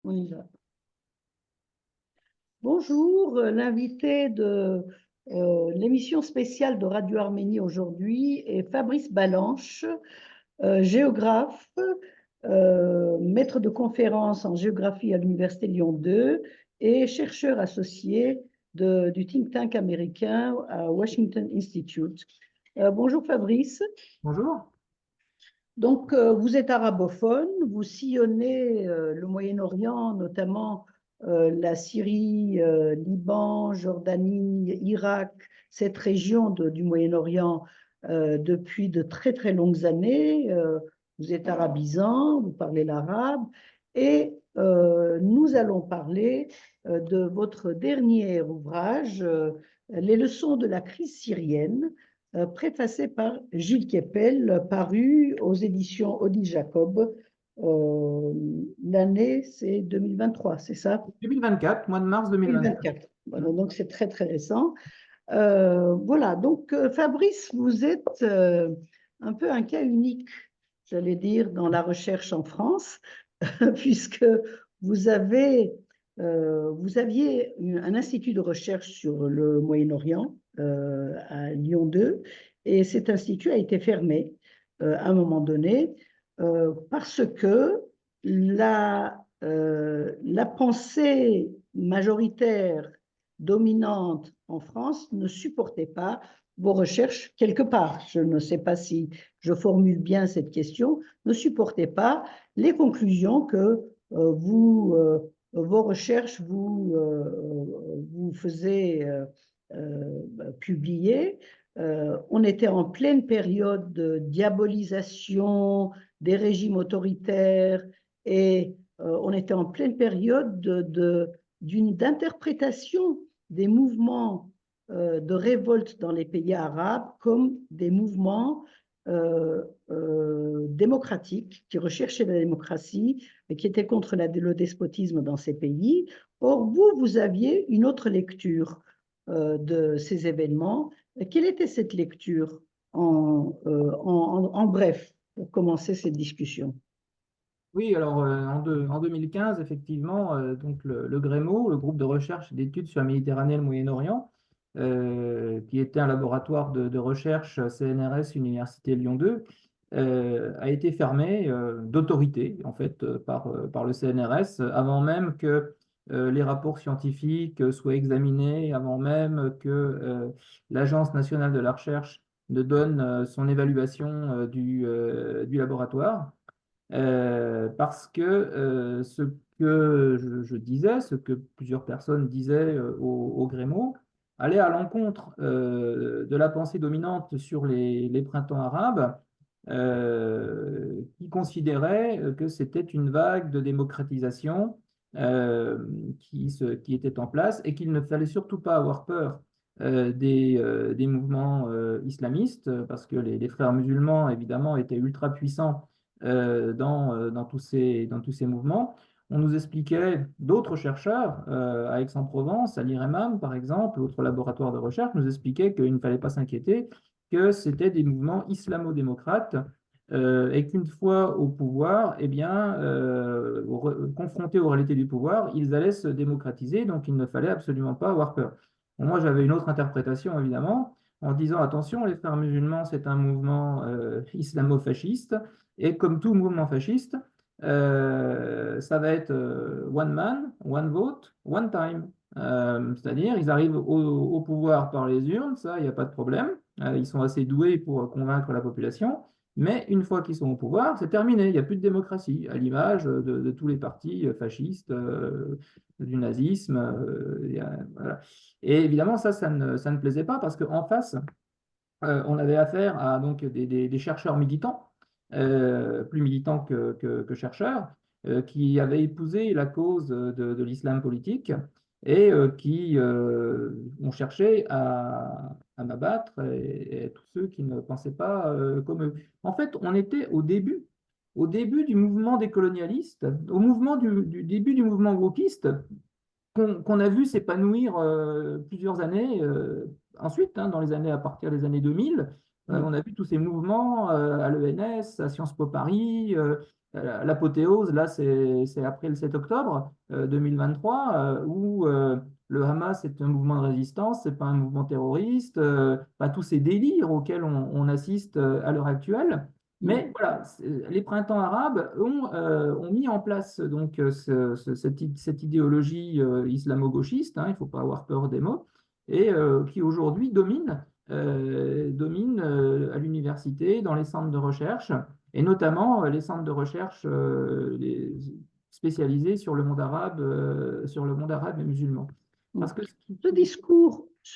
On y va. Bonjour, l'invité de l'émission spéciale de Radio Arménie aujourd'hui est Fabrice Balanche, géographe, maître de conférence en géographie à l'Université Lyon 2 et chercheur associé du think tank américain à Washington Institute. Bonjour Fabrice. Bonjour. Donc, vous êtes arabophone, vous sillonnez le Moyen-Orient, notamment la Syrie, Liban, Jordanie, Irak, cette région du Moyen-Orient depuis de très très longues années. Vous êtes arabisant, vous parlez l'arabe, et nous allons parler de votre dernier ouvrage, Les leçons de la crise syrienne, préfacé par Gilles Kepel, paru aux éditions Odile Jacob. L'année, c'est 2023, c'est ça? 2024, mois de mars 2024. 2024. Voilà, donc c'est très très récent. Voilà, donc Fabrice, vous êtes un peu un cas unique, j'allais dire, dans la recherche en France, puisque vous aviez un institut de recherche sur le Moyen-Orient à Lyon 2, et cet institut a été fermé à un moment donné parce que la pensée majoritaire dominante en France ne supportait pas vos recherches quelque part. Je ne sais pas si je formule bien cette question, ne supportait pas les conclusions que vos recherches vous faisaient publier. On était en pleine période de diabolisation des régimes autoritaires et on était en pleine période d'interprétation des mouvements de révolte dans les pays arabes comme des mouvements démocratiques qui recherchaient la démocratie et qui étaient contre le despotisme dans ces pays. Or, vous aviez une autre lecture de ces événements. Quelle était cette lecture en bref, pour commencer cette discussion? Oui, alors en 2015, effectivement, donc le GREMO, le groupe de recherche et d'études sur la Méditerranée et le Moyen-Orient, qui était un laboratoire de recherche CNRS Université Lyon 2, a été fermé d'autorité, en fait, par le CNRS, avant même que les rapports scientifiques soient examinés, avant même que l'Agence nationale de la recherche ne donne son évaluation du laboratoire. Parce que ce que je disais, ce que plusieurs personnes disaient au Grémo, allait à l'encontre de la pensée dominante sur les printemps arabes, qui considérait que c'était une vague de démocratisation qui était en place et qu'il ne fallait surtout pas avoir peur des mouvements islamistes, parce que les frères musulmans, évidemment, étaient ultra puissants dans tous ces mouvements. On nous expliquait, d'autres chercheurs à Aix-en-Provence, à l'IREMAM par exemple, autre laboratoire de recherche, nous expliquaient qu'il ne fallait pas s'inquiéter, que c'était des mouvements islamo-démocrates et qu'une fois au pouvoir, eh bien, confrontés aux réalités du pouvoir, ils allaient se démocratiser, donc il ne fallait absolument pas avoir peur. Bon, moi, j'avais une autre interprétation, évidemment, en disant, attention, les frères musulmans, c'est un mouvement islamo-fasciste, et comme tout mouvement fasciste, ça va être one man, one vote, one time. C'est-à-dire, ils arrivent au pouvoir par les urnes, ça, il n'y a pas de problème. Ils sont assez doués pour convaincre la population. Mais une fois qu'ils sont au pouvoir, c'est terminé. Il n'y a plus de démocratie, à l'image de tous les partis fascistes, du nazisme. Voilà. Et évidemment, ça ne plaisait pas parce qu'en face, on avait affaire à donc, des chercheurs militants, plus militants que chercheurs, qui avaient épousé la cause de l'islam politique et qui ont cherché à m'abattre et tous ceux qui ne pensaient pas comme eux. En fait, on était au début du mouvement des colonialistes, au mouvement du début du mouvement wokiste, qu'on a vu s'épanouir plusieurs années ensuite, hein, dans les années à partir des années 2000. On a vu tous ces mouvements à l'ENS, à Sciences Po Paris, l'apothéose, là, c'est après le 7 octobre 2023, où le Hamas est un mouvement de résistance, c'est pas un mouvement terroriste, pas tous ces délires auxquels on assiste à l'heure actuelle. Mm. Mais voilà, les printemps arabes ont mis en place donc cette idéologie islamo-gauchiste, hein, il ne faut pas avoir peur des mots, et qui aujourd'hui domine à l'université, dans les centres de recherche, et notamment les centres de recherche spécialisés sur le monde arabe et musulman. Mm. Parce que Ce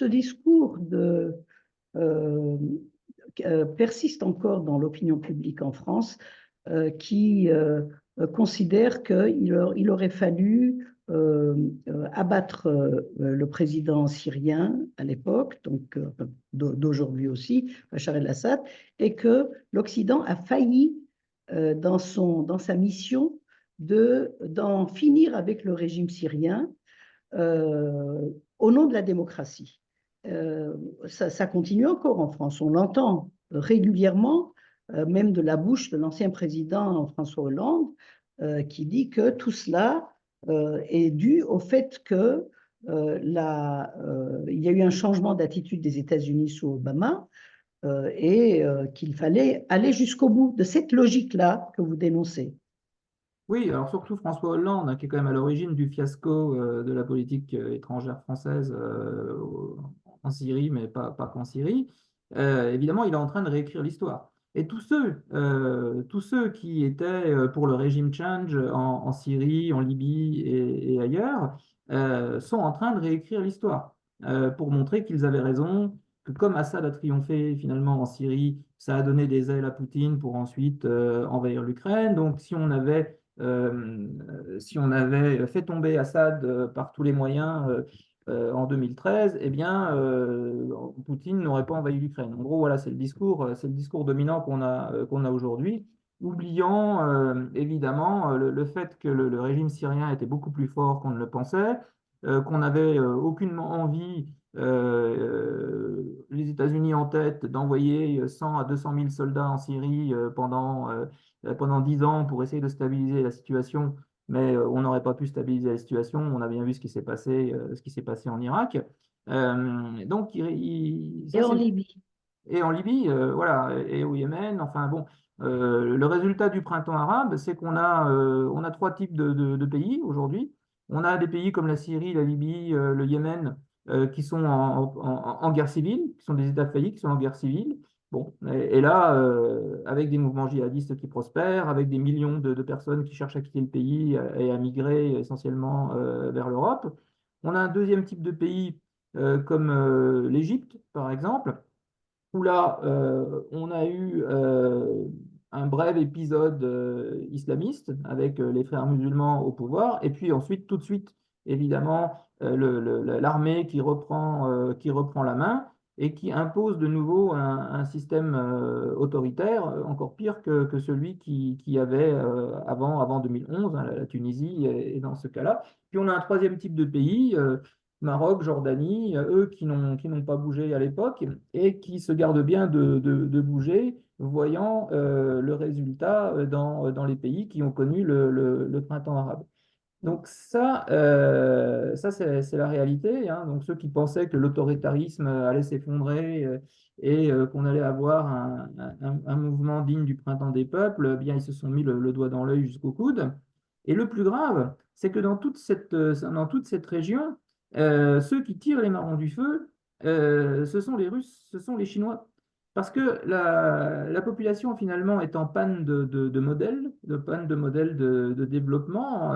discours euh, persiste encore dans l'opinion publique en France, qui considère qu'il aurait fallu abattre le président syrien à l'époque, donc d'aujourd'hui aussi, Bachar el-Assad, et que l'Occident a failli dans sa mission d'en finir avec le régime syrien euh, au nom de la démocratie. Ça continue encore en France. On l'entend régulièrement, même de la bouche de l'ancien président François Hollande, qui dit que tout cela est dû au fait que il y a eu un changement d'attitude des États-Unis sous Obama et qu'il fallait aller jusqu'au bout de cette logique-là que vous dénoncez. oui, alors surtout François Hollande, hein, qui est quand même à l'origine du fiasco de la politique étrangère française en Syrie, mais pas qu'en Syrie. Évidemment, il est en train de réécrire l'histoire. Et tous ceux qui étaient pour le régime change en Syrie, en Libye et ailleurs, sont en train de réécrire l'histoire pour montrer qu'ils avaient raison, que comme Assad a triomphé finalement en Syrie, ça a donné des ailes à Poutine pour ensuite envahir l'Ukraine. Donc, si on avait fait tomber Assad par tous les moyens en 2013, eh bien, Poutine n'aurait pas envahi l'Ukraine. En gros, voilà, c'est le discours dominant qu'on a aujourd'hui, oubliant évidemment le fait que le régime syrien était beaucoup plus fort qu'on ne le pensait, qu'on n'avait aucunement envie, les États-Unis en tête, d'envoyer 100 à 200 000 soldats en Syrie pendant 10 ans pour essayer de stabiliser la situation, mais on n'aurait pas pu stabiliser la situation. On a bien vu ce qui s'est passé en Irak. Donc, Et ça en c'est Libye. et en Libye, voilà, et au Yémen. Enfin bon, le résultat du printemps arabe, c'est on a trois types de pays aujourd'hui. On a des pays comme la Syrie, la Libye, le Yémen, qui sont en guerre civile, qui sont des États faillis, qui sont en guerre civile. Bon, et là, avec des mouvements djihadistes qui prospèrent, avec des millions de personnes qui cherchent à quitter le pays et à migrer essentiellement vers l'Europe. On a un deuxième type de pays comme l'Égypte, par exemple, où là, on a eu un bref épisode islamiste avec les frères musulmans au pouvoir, et puis ensuite, tout de suite, évidemment, l'armée qui reprend la main et qui impose de nouveau un système autoritaire, encore pire que celui qui avait avant 2011, hein, la Tunisie est dans ce cas-là. Puis on a un troisième type de pays. Maroc, Jordanie, eux qui n'ont pas bougé à l'époque et qui se gardent bien de bouger, voyant le résultat dans les pays qui ont connu le printemps arabe. Donc ça c'est la réalité, hein. Donc ceux qui pensaient que l'autoritarisme allait s'effondrer et qu'on allait avoir un mouvement digne du printemps des peuples, eh bien ils se sont mis le doigt dans l'œil jusqu'au coude. Et le plus grave, c'est que dans toute cette région, ceux qui tirent les marrons du feu, ce sont les Russes, ce sont les Chinois. Parce que la population finalement est en panne de modèles, de panne de modèles de développement.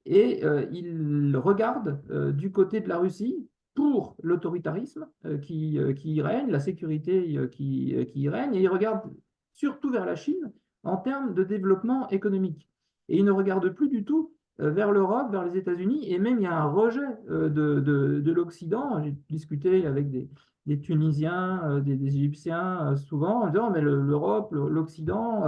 Et ils regardent du côté de la Russie pour l'autoritarisme qui y règne, la sécurité qui y règne, et ils regardent surtout vers la Chine en termes de développement économique. Et ils ne regardent plus du tout vers l'Europe, vers les États-Unis, et même il y a un rejet de l'Occident. J'ai discuté avec des Tunisiens, des Égyptiens souvent en disant, mais l'Europe, l'Occident,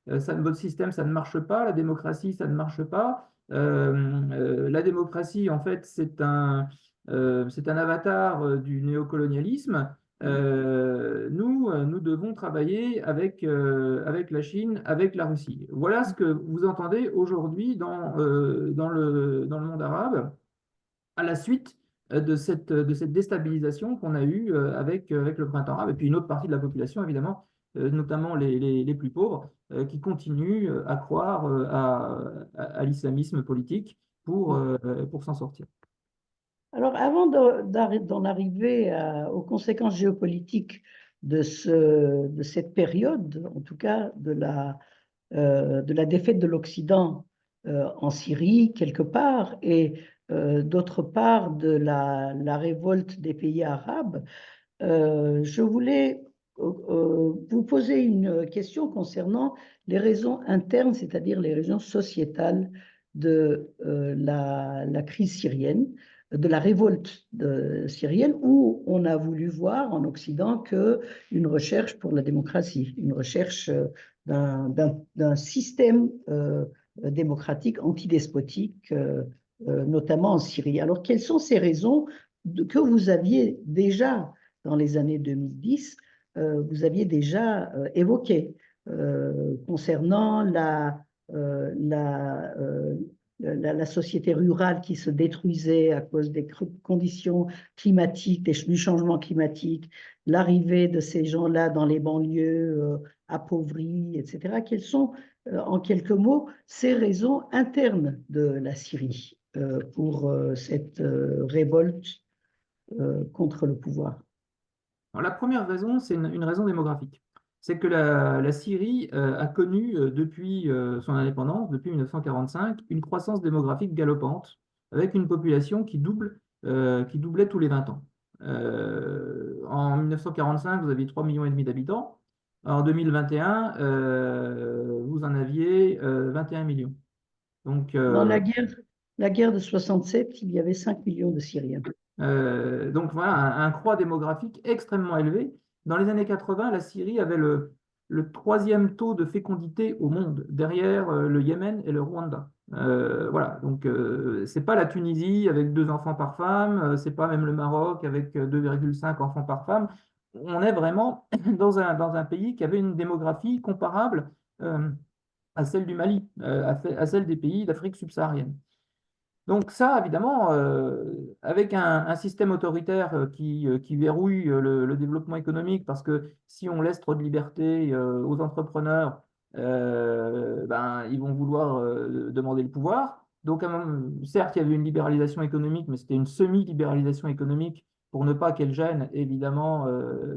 votre système, ça ne marche pas, la démocratie, ça ne marche pas. La démocratie, en fait, c'est un avatar du néocolonialisme. nous devons travailler avec la Chine, avec la Russie. Voilà ce que vous entendez aujourd'hui dans le monde arabe, à la suite de cette déstabilisation qu'on a eue avec le printemps arabe, et puis une autre partie de la population, évidemment, notamment les plus pauvres, qui continuent à croire à l'islamisme politique pour s'en sortir. Alors, avant d'en arriver aux conséquences géopolitiques de cette période, en tout cas de la défaite de l'Occident en Syrie, quelque part, et d'autre part la révolte des pays arabes, je voulais vous poser une question concernant les raisons internes, c'est-à-dire les raisons sociétales de la crise syrienne, de la révolte syrienne, où on a voulu voir en Occident qu'une recherche pour la démocratie, une recherche d'un système démocratique antidespotique, notamment en Syrie. Alors, quelles sont ces raisons que vous aviez déjà dans les années 2010, vous aviez déjà évoqué concernant la société rurale qui se détruisait à cause des conditions climatiques, du changement climatique, l'arrivée de ces gens-là dans les banlieues appauvries, etc. Quelles sont, en quelques mots, ces raisons internes de la Syrie pour cette révolte contre le pouvoir? Alors, la première raison, c'est une raison démographique. C'est que la Syrie a connu depuis son indépendance, depuis 1945, une croissance démographique galopante, avec une population qui doublait tous les 20 ans. En 1945, vous aviez 3,5 millions d'habitants. En 2021, vous en aviez 21 millions. Donc, Dans la guerre de 67, il y avait 5 millions de Syriens. donc voilà, un croît démographique extrêmement élevé. Dans les années 80, la Syrie avait le troisième taux de fécondité au monde, derrière le Yémen et le Rwanda. Voilà, donc c'est pas la Tunisie avec 2 enfants par femme, c'est pas même le Maroc avec 2,5 enfants par femme. On est vraiment dans un pays qui avait une démographie comparable à celle du Mali, à celle des pays d'Afrique subsaharienne. Donc ça, évidemment, avec un système autoritaire qui verrouille le développement économique, parce que si on laisse trop de liberté aux entrepreneurs, ben, ils vont vouloir demander le pouvoir. Donc, certes, il y avait une libéralisation économique, mais c'était une semi-libéralisation économique pour ne pas qu'elle gêne, évidemment,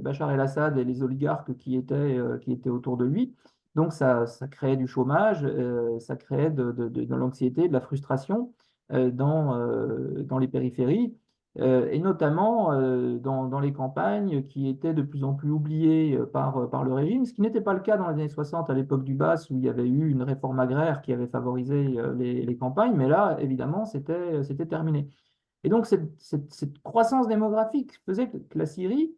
Bachar el-Assad et les oligarques qui étaient autour de lui. Donc, ça créait du chômage, ça créait de l'anxiété, de la frustration dans les périphéries, et notamment dans les campagnes qui étaient de plus en plus oubliées par le régime, ce qui n'était pas le cas dans les années 60 à l'époque du BAS où il y avait eu une réforme agraire qui avait favorisé les campagnes, mais là, évidemment, c'était terminé. Et donc, cette croissance démographique faisait que la Syrie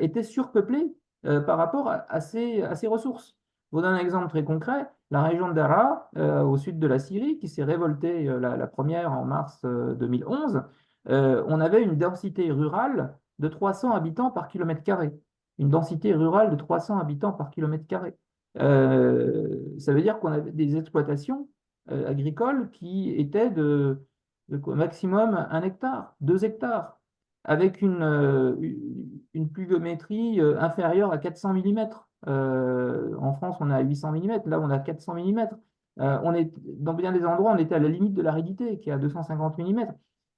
était surpeuplée par rapport à ses ressources. Je vous donne un exemple très concret. La région de Daraa, au sud de la Syrie, qui s'est révoltée la première en mars 2011, on avait une densité rurale de 300 habitants par kilomètre carré. Une densité rurale de 300 habitants par kilomètre carré. Ça veut dire qu'on avait des exploitations agricoles qui étaient de maximum 1 hectare, 2 hectares, avec une pluviométrie inférieure à 400 mm. En France, on est à 800 mm, là, on a 400 mm. Dans bien des endroits, on était à la limite de l'aridité, qui est à 250 mm,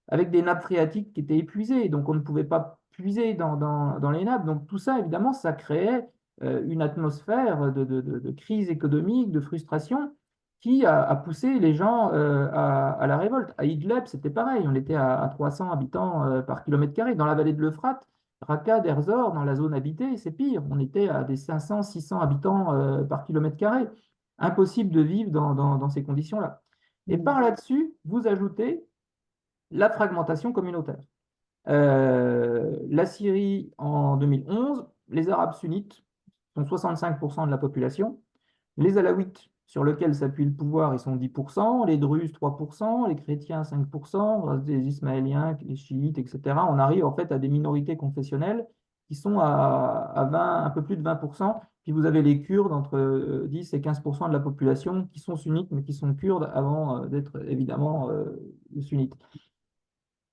avec des nappes phréatiques qui étaient épuisées, donc on ne pouvait pas puiser dans les nappes. Donc tout ça, évidemment, ça créait une atmosphère de crise économique, de frustration, qui a poussé les gens à la révolte. À Idlib, c'était pareil, on était à 300 habitants par kilomètre carré. Dans la vallée de l'Euphrate, Raqqa, Deir Zor, dans la zone habitée, c'est pire, on était à des 500, 600 habitants par kilomètre carré. Impossible de vivre dans ces conditions-là. Et par là-dessus, vous ajoutez la fragmentation communautaire. La Syrie, en 2011, les Arabes sunnites sont 65% de la population. Les Alaouites, sur lesquels s'appuie le pouvoir, ils sont 10%, les Druzes 3%, les chrétiens 5%, les Ismaéliens, les chiites, etc. On arrive en fait à des minorités confessionnelles qui sont à 20, un peu plus de 20%. Puis vous avez les Kurdes, entre 10 et 15% de la population, qui sont sunnites, mais qui sont kurdes avant d'être évidemment sunnites.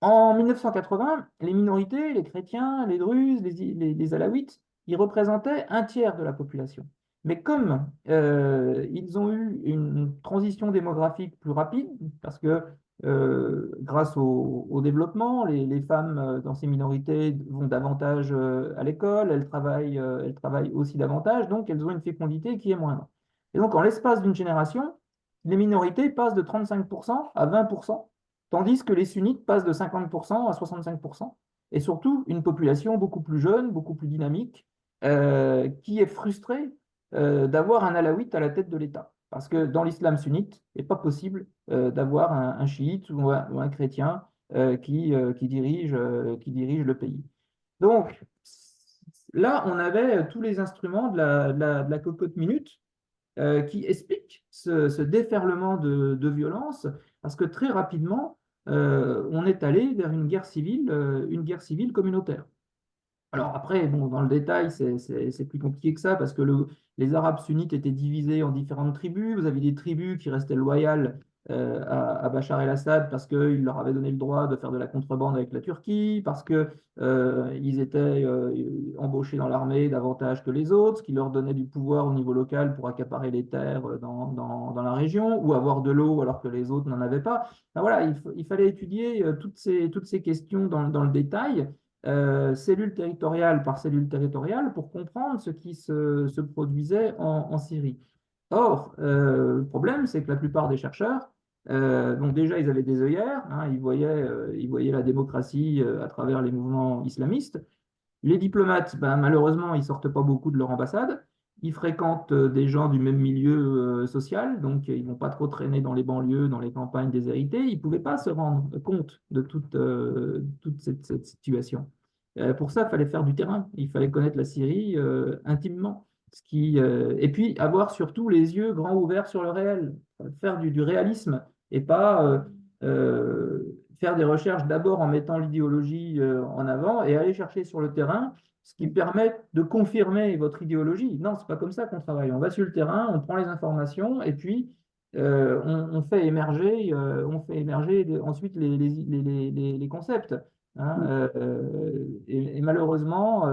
En 1980, les minorités, les chrétiens, les druzes, les alaouites, ils représentaient un tiers de la population. Mais comme ils ont eu une transition démographique plus rapide, parce que grâce au développement, les femmes dans ces minorités vont davantage à l'école, elles travaillent aussi davantage, donc elles ont une fécondité qui est moindre. Et donc en l'espace d'une génération, les minorités passent de 35% à 20%. Tandis que les sunnites passent de 50% à 65%. Et surtout, une population beaucoup plus jeune, beaucoup plus dynamique, qui est frustrée d'avoir un alawite à la tête de l'État. Parce que dans l'islam sunnite, il n'est pas possible d'avoir un chiite ou un chrétien qui dirige le pays. Donc, là, on avait tous les instruments de la cocotte minute qui explique ce déferlement de violence, parce que très rapidement, on est allé vers une guerre civile communautaire. Alors après, bon, dans le détail, c'est plus compliqué que ça parce que les Arabes sunnites étaient divisés en différentes tribus. Vous avez des tribus qui restaient loyales à Bachar el-Assad parce qu'il leur avait donné le droit de faire de la contrebande avec la Turquie, parce que ils étaient embauchés dans l'armée davantage que les autres, ce qui leur donnait du pouvoir au niveau local pour accaparer les terres dans la région ou avoir de l'eau alors que les autres n'en avaient pas. Ben voilà, il fallait étudier toutes ces questions dans le détail cellule territoriale par cellule territoriale pour comprendre ce qui se produisait en Syrie. Or, le problème, c'est que la plupart des chercheurs, donc déjà, ils avaient des œillères, hein, ils voyaient la démocratie à travers les mouvements islamistes. Les diplomates, ben, malheureusement, ils sortent pas beaucoup de leur ambassade. Ils fréquentent des gens du même milieu social, donc ils vont pas trop traîner dans les banlieues, dans les campagnes déshéritées. Ils pouvaient pas se rendre compte de toute cette situation. Pour ça, il fallait faire du terrain. Il fallait connaître la Syrie intimement. Et puis avoir surtout les yeux grands ouverts sur le réel, faire du réalisme et pas faire des recherches d'abord en mettant l'idéologie en avant et aller chercher sur le terrain ce qui permet de confirmer votre idéologie. Non, c'est pas comme ça qu'on travaille. On va sur le terrain, on prend les informations et puis on fait émerger ensuite les concepts. Hein, et malheureusement,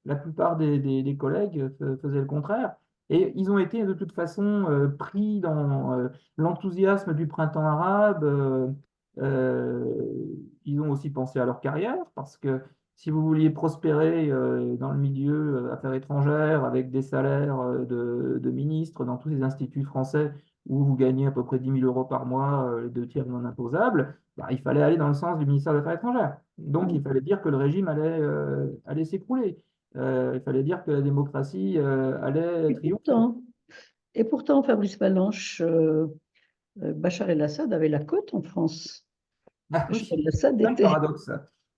la plupart des collègues faisaient le contraire. Et ils ont été de toute façon pris dans l'enthousiasme du printemps arabe. Ils ont aussi pensé à leur carrière, parce que si vous vouliez prospérer dans le milieu affaires étrangères, avec des salaires de ministres dans tous les instituts français, où vous gagnez à peu près 10 000 € par mois, les deux tiers non imposables, bah, il fallait aller dans le sens du ministère des Affaires étrangères. Donc, il fallait dire que le régime allait s'écrouler. Il fallait dire que la démocratie allait Et triompher. pourtant, et pourtant, Fabrice Balanche, Bachar el-Assad avait la cote en France. Ah Bachar oui, el-Assad c'est un était. paradoxe.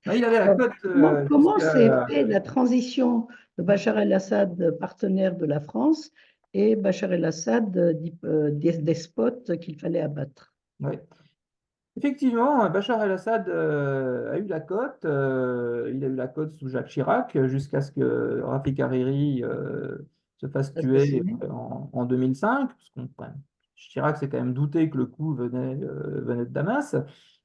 Ah, il avait la Alors, cote comment s'est jusqu'à... fait la transition de Bachar el-Assad, partenaire de la France, et Bachar el-Assad, despote qu'il fallait abattre? Ouais. Effectivement, Bachar el-Assad a eu la cote. Il a eu la cote sous Jacques Chirac jusqu'à ce que Rafik Hariri se fasse tuer Assassiné. en 2005. Chirac s'est quand même douté que le coup venait de Damas.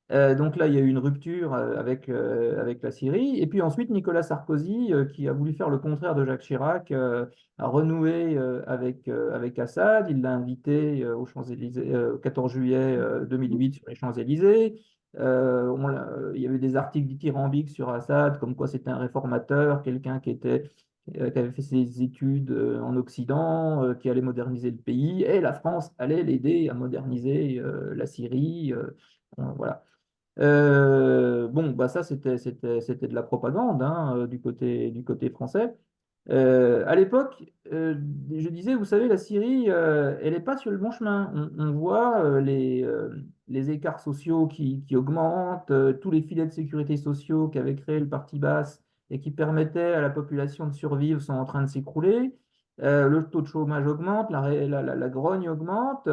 Donc là, il y a eu une rupture avec la Syrie. Et puis ensuite, Nicolas Sarkozy, qui a voulu faire le contraire de Jacques Chirac, a renoué avec Assad. Il l'a invité aux Champs-Élysées, au 14 juillet 2008 sur les Champs-Élysées. Il y avait des articles dithyrambiques sur Assad, comme quoi c'était un réformateur, quelqu'un qui avait fait ses études en Occident, qui allait moderniser le pays, et la France allait l'aider à moderniser la Syrie. Voilà. Bon, bah ça, c'était de la propagande hein, du côté français. À l'époque, je disais, vous savez, la Syrie, elle n'est pas sur le bon chemin. On voit les écarts sociaux qui augmentent, tous les filets de sécurité sociaux qu'avait créé le Parti basse et qui permettaient à la population de survivre sont en train de s'écrouler. Le taux de chômage augmente, la grogne augmente.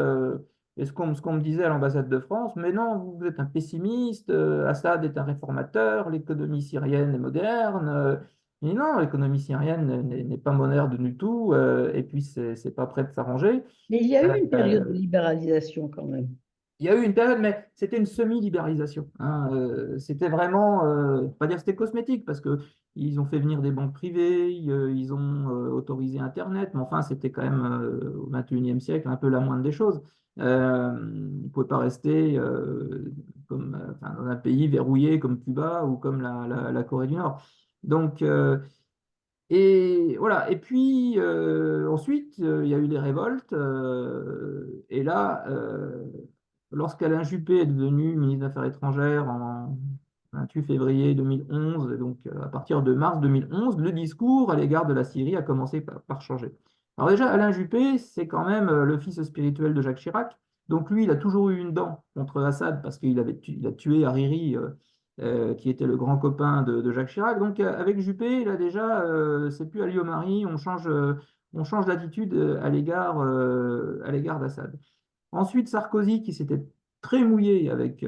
Et ce qu'on me disait à l'ambassade de France, mais non, vous êtes un pessimiste, Assad est un réformateur, l'économie syrienne est moderne. Et non, l'économie syrienne n'est pas moderne du tout, et puis c'est pas prêt de s'arranger. Mais il y a eu une période de Euh, libéralisation quand même. Il y a eu une période, mais c'était une semi-libéralisation, hein. C'était vraiment, pas dire c'était cosmétique, parce que ils ont fait venir des banques privées, ils ont autorisé Internet, mais enfin, c'était quand même au XXIe siècle un peu la moindre des choses. Ils ne pouvaient pas rester comme, enfin, dans un pays verrouillé comme Cuba ou comme la Corée du Nord. Donc, et voilà. Et puis ensuite, il y a eu les révoltes. Et là, lorsqu'Alain Juppé est devenu ministre des Affaires étrangères en 28 février 2011, et donc à partir de mars 2011, le discours à l'égard de la Syrie a commencé par changer. Alors déjà, Alain Juppé, c'est quand même le fils spirituel de Jacques Chirac. Donc lui, il a toujours eu une dent contre Assad parce il a tué Hariri, qui était le grand copain de Jacques Chirac. Donc avec Juppé, là déjà, c'est plus Ali Omari, on change d'attitude à l'égard d'Assad. Ensuite, Sarkozy, qui s'était très mouillé avec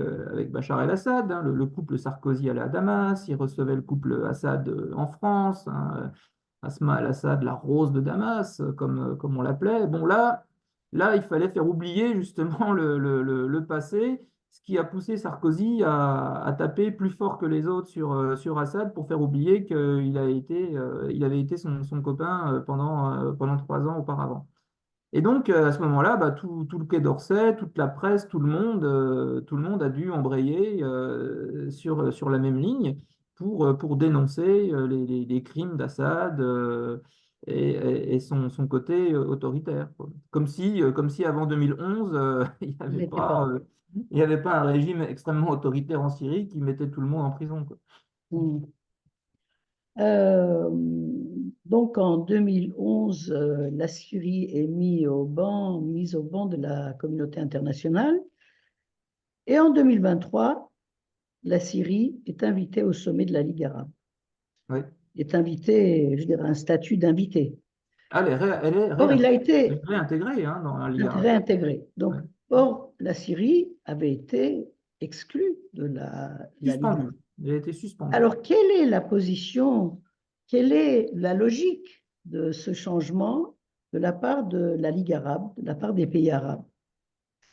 Bachar el-Assad, hein, le couple Sarkozy allait à Damas, il recevait le couple Assad en France, hein, Asma el-Assad, la rose de Damas, comme on l'appelait. Bon, là, il fallait faire oublier justement le passé, ce qui a poussé Sarkozy à taper plus fort que les autres sur Assad pour faire oublier il avait été son copain pendant 3 ans auparavant. Et donc, à ce moment-là, bah, tout le Quai d'Orsay, toute la presse, tout le monde a dû embrayer sur la même ligne pour dénoncer les crimes d'Assad et son côté autoritaire, quoi. Comme si avant 2011, Il n'était pas. il y avait pas un régime extrêmement autoritaire en Syrie qui mettait tout le monde en prison, quoi. Mm. Euh, donc en 2011, la Syrie est mise au banc de la communauté internationale. Et en 2023, la Syrie est invitée au sommet de la Ligue arabe. Oui. Est invitée, je dirais, un statut d'invité. Elle est Or, il a été réintégrée, hein, dans la Ligue arabe. réintégré. Ouais. Donc, or, la Syrie avait été exclue de la Ligue arabe. Suspendue. Elle a été suspendue. Alors, quelle est la position, quelle est la logique de ce changement de la part de la Ligue arabe, de la part des pays arabes,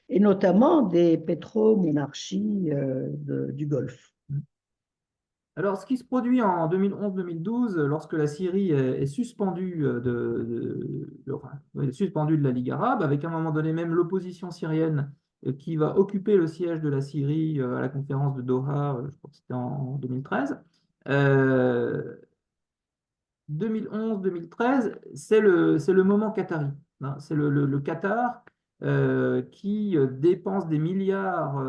et notamment des pétromonarchies du Golfe? Alors, ce qui se produit en 2011-2012, lorsque la Syrie est suspendue enfin, est suspendue de la Ligue arabe, avec à un moment donné même l'opposition syrienne qui va occuper le siège de la Syrie à la conférence de Doha, je crois que c'était en 2013. 2011-2013, c'est le moment qatari, hein. C'est le Qatar qui dépense des milliards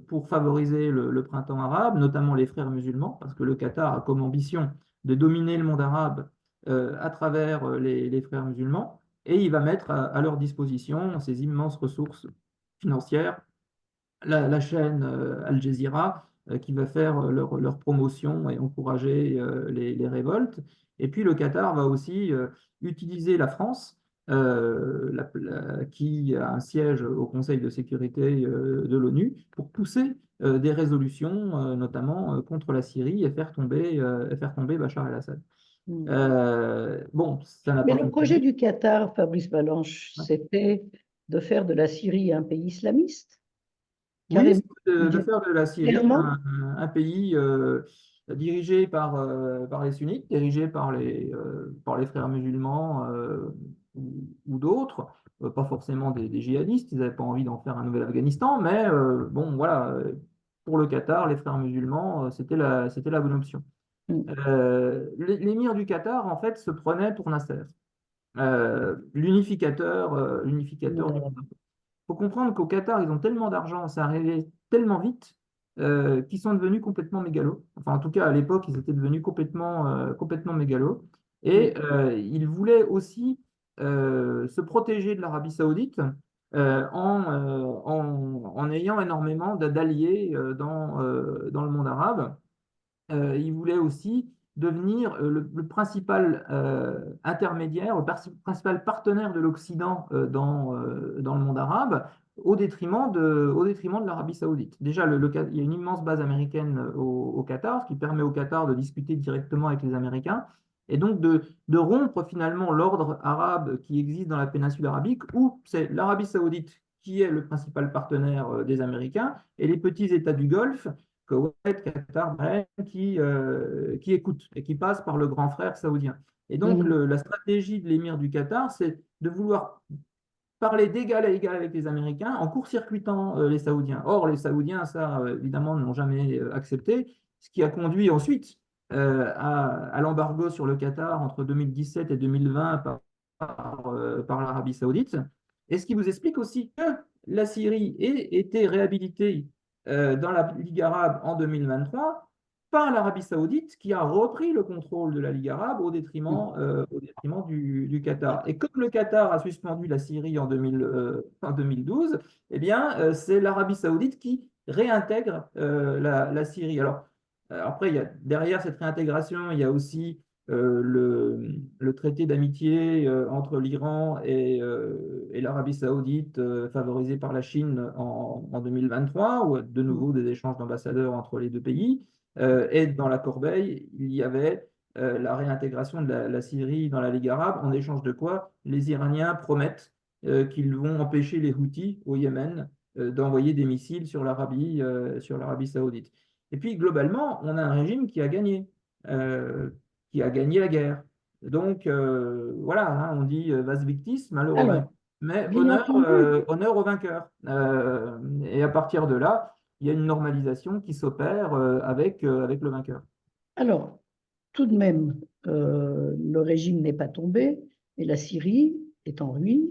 pour favoriser le printemps arabe, notamment les frères musulmans, parce que le Qatar a comme ambition de dominer le monde arabe à travers les frères musulmans, et il va mettre à leur disposition ces immenses ressources financières, la chaîne Al Jazeera qui va faire leur promotion et encourager les révoltes. Et puis le Qatar va aussi utiliser la France, qui a un siège au Conseil de sécurité de l'ONU, pour pousser des résolutions, notamment contre la Syrie, et faire tomber Bachar el-Assad. Bon, ça n'a Mais pas le projet fonctionné. du Qatar, Fabrice Balanche, c'était de faire de la Syrie un pays islamiste, Oui, carrément, c'est de faire de la Syrie clairement. un pays dirigé par les sunnites, dirigé par les frères musulmans ou d'autres, pas forcément des djihadistes, ils n'avaient pas envie d'en faire un nouvel Afghanistan, mais bon, voilà, pour le Qatar, les frères musulmans, c'était la bonne option. L'émir du Qatar, en fait, se prenait pour Nasser, l'unificateur du monde. Il faut comprendre qu'au Qatar, ils ont tellement d'argent, ça arrivait tellement vite qu'ils sont devenus complètement mégalos. Enfin, en tout cas, à l'époque, ils étaient devenus complètement mégalos. Et ils voulaient aussi se protéger de l'Arabie Saoudite en ayant énormément d'alliés dans le monde arabe. Il voulait aussi devenir le principal intermédiaire, principal partenaire de l'Occident dans le monde arabe, au détriment de l'Arabie Saoudite. Déjà, il y a une immense base américaine au Qatar, ce qui permet au Qatar de discuter directement avec les Américains. et donc de rompre finalement l'ordre arabe qui existe dans la péninsule arabique, où c'est l'Arabie saoudite qui est le principal partenaire des Américains, et les petits États du Golfe, Koweït, Qatar, Bahreïn, qui écoutent et qui passent par le grand frère saoudien. Et donc Mhm. la stratégie de l'émir du Qatar, c'est de vouloir parler d'égal à égal avec les Américains en court-circuitant les Saoudiens. Or, les Saoudiens, ça, évidemment, ne l'ont jamais accepté, ce qui a conduit ensuite à l'embargo sur le Qatar entre 2017 et 2020 par l'Arabie saoudite. Et ce qui vous explique aussi que la Syrie ait été réhabilitée dans la Ligue arabe en 2023 par l'Arabie saoudite qui a repris le contrôle de la Ligue arabe au détriment du Qatar. Et comme le Qatar a suspendu la Syrie en 2012, eh bien, c'est l'Arabie saoudite qui réintègre la Syrie. Alors, après, derrière cette réintégration, il y a aussi le traité d'amitié entre l'Iran et l'Arabie saoudite, favorisé par la Chine en 2023, où de nouveau des échanges d'ambassadeurs entre les deux pays. Et dans la corbeille, il y avait la réintégration de la Syrie dans la Ligue arabe, en échange de quoi les Iraniens promettent qu'ils vont empêcher les Houthis au Yémen d'envoyer des missiles sur l'Arabie saoudite. Et puis, globalement, on a un régime euh, qui a gagné la guerre. Donc, voilà, hein, on dit vas victis, malheur au vainqueur, Alors, mais bien entendu, honneur au vainqueur. Et à partir de là, il y a une normalisation qui s'opère avec le vainqueur. alors, tout de même, le régime n'est pas tombé et la Syrie est en ruine.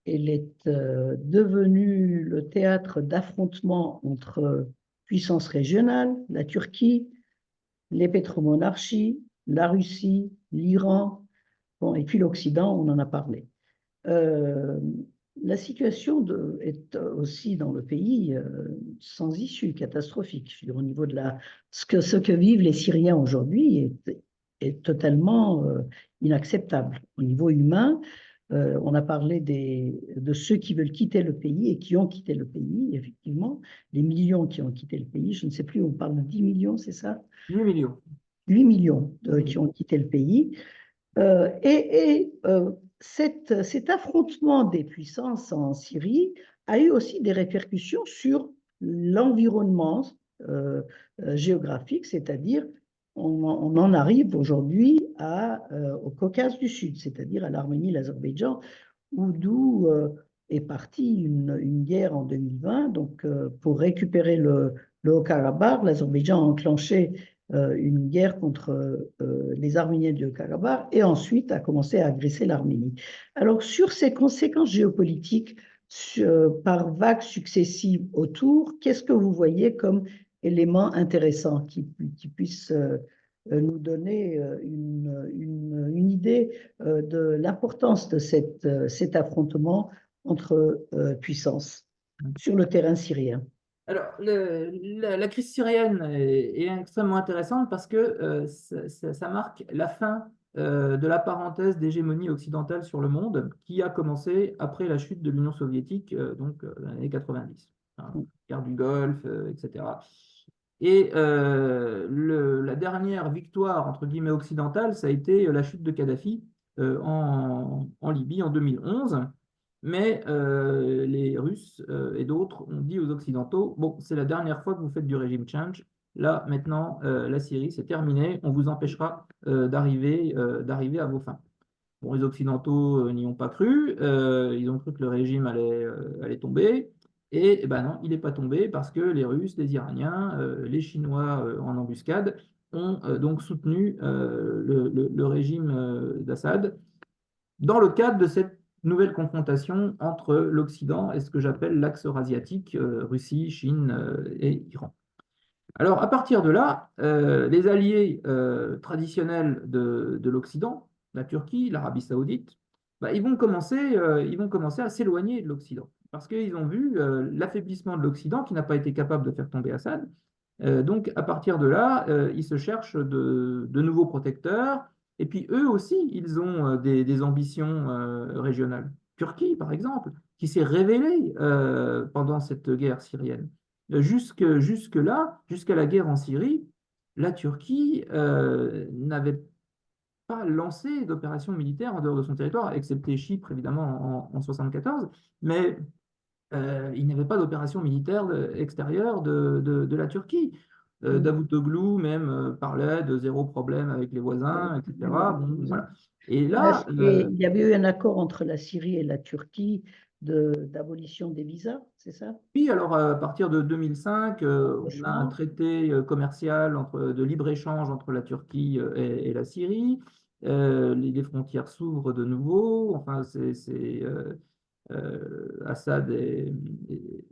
Elle est devenue le théâtre d'affrontements entre puissances régionales, la Turquie, les pétromonarchies, la Russie, l'Iran, bon, et puis l'Occident, on en a parlé. Euh, la situation est aussi dans le pays sans issue, catastrophique. Je veux dire, au niveau de ce que vivent les Syriens aujourd'hui est totalement inacceptable. Au niveau humain, on a parlé de ceux qui veulent quitter le pays et qui ont quitté le pays, effectivement, les millions qui ont quitté le pays. Je ne sais plus, on parle de 10 millions, c'est ça? 8 millions. 8 millions 8 qui millions. ont quitté le pays. Cet affrontement des puissances en Syrie a eu aussi des répercussions sur l'environnement géographique, c'est-à-dire on en arrive aujourd'hui au Caucase du Sud, c'est-à-dire à l'Arménie, l'Azerbaïdjan, d'où est partie une guerre en 2020. Donc, pour récupérer le Haut-Karabakh, l'Azerbaïdjan a enclenché une guerre contre les Arméniens du Haut-Karabakh et ensuite a commencé à agresser l'Arménie. Alors, sur ces conséquences géopolitiques par vagues successives autour, qu'est-ce que vous voyez comme élément intéressant qui puisse nous donner une idée de l'importance de cet affrontement entre puissances sur le terrain syrien? Alors, la crise syrienne est extrêmement intéressante parce que ça marque la fin de la parenthèse d'hégémonie occidentale sur le monde qui a commencé après la chute de l'Union soviétique, dans les années 90, hein, guerre du Golfe, etc. Et la dernière victoire, entre guillemets, occidentale, ça a été la chute de Kadhafi en Libye en 2011. Mais les Russes et d'autres ont dit aux Occidentaux, bon, c'est la dernière fois que vous faites du régime change. Là, maintenant, la Syrie, c'est terminé. On vous empêchera d'arriver à vos fins. Bon, les Occidentaux n'y ont pas cru. Ils ont cru que le régime allait tomber. Et, ben non, il n'est pas tombé parce que les Russes, les Iraniens, les Chinois en embuscade ont donc soutenu le régime d'Assad dans le cadre de cette nouvelle confrontation entre l'Occident et ce que j'appelle l'axe eurasiatique, Russie, Chine et Iran. Alors, à partir de là, les alliés traditionnels de l'Occident, la Turquie, l'Arabie saoudite, bah, ils vont commencer à s'éloigner de l'Occident parce qu'ils ont vu l'affaiblissement de l'Occident qui n'a pas été capable de faire tomber Assad. Donc, à partir de là, ils se cherchent de nouveaux protecteurs. Et puis, eux aussi, ils ont des ambitions régionales. Turquie, par exemple, qui s'est révélée pendant cette guerre syrienne. Jusque-là, jusqu'à la guerre en Syrie, la Turquie n'avait pas lancé d'opération militaire en dehors de son territoire, excepté Chypre, évidemment, en 1974, mais il n'y avait pas d'opération militaire extérieure de la Turquie. Mm. Davutoglu même parlait de zéro problème avec les voisins, etc. Bon, voilà. Et là, Et il y avait eu un accord entre la Syrie et la Turquie d'abolition des visas, c'est ça? oui, alors à partir de 2005, on a un Franchement. traité commercial de libre-échange entre la Turquie et la Syrie. Les frontières s'ouvrent de nouveau. Enfin, Assad et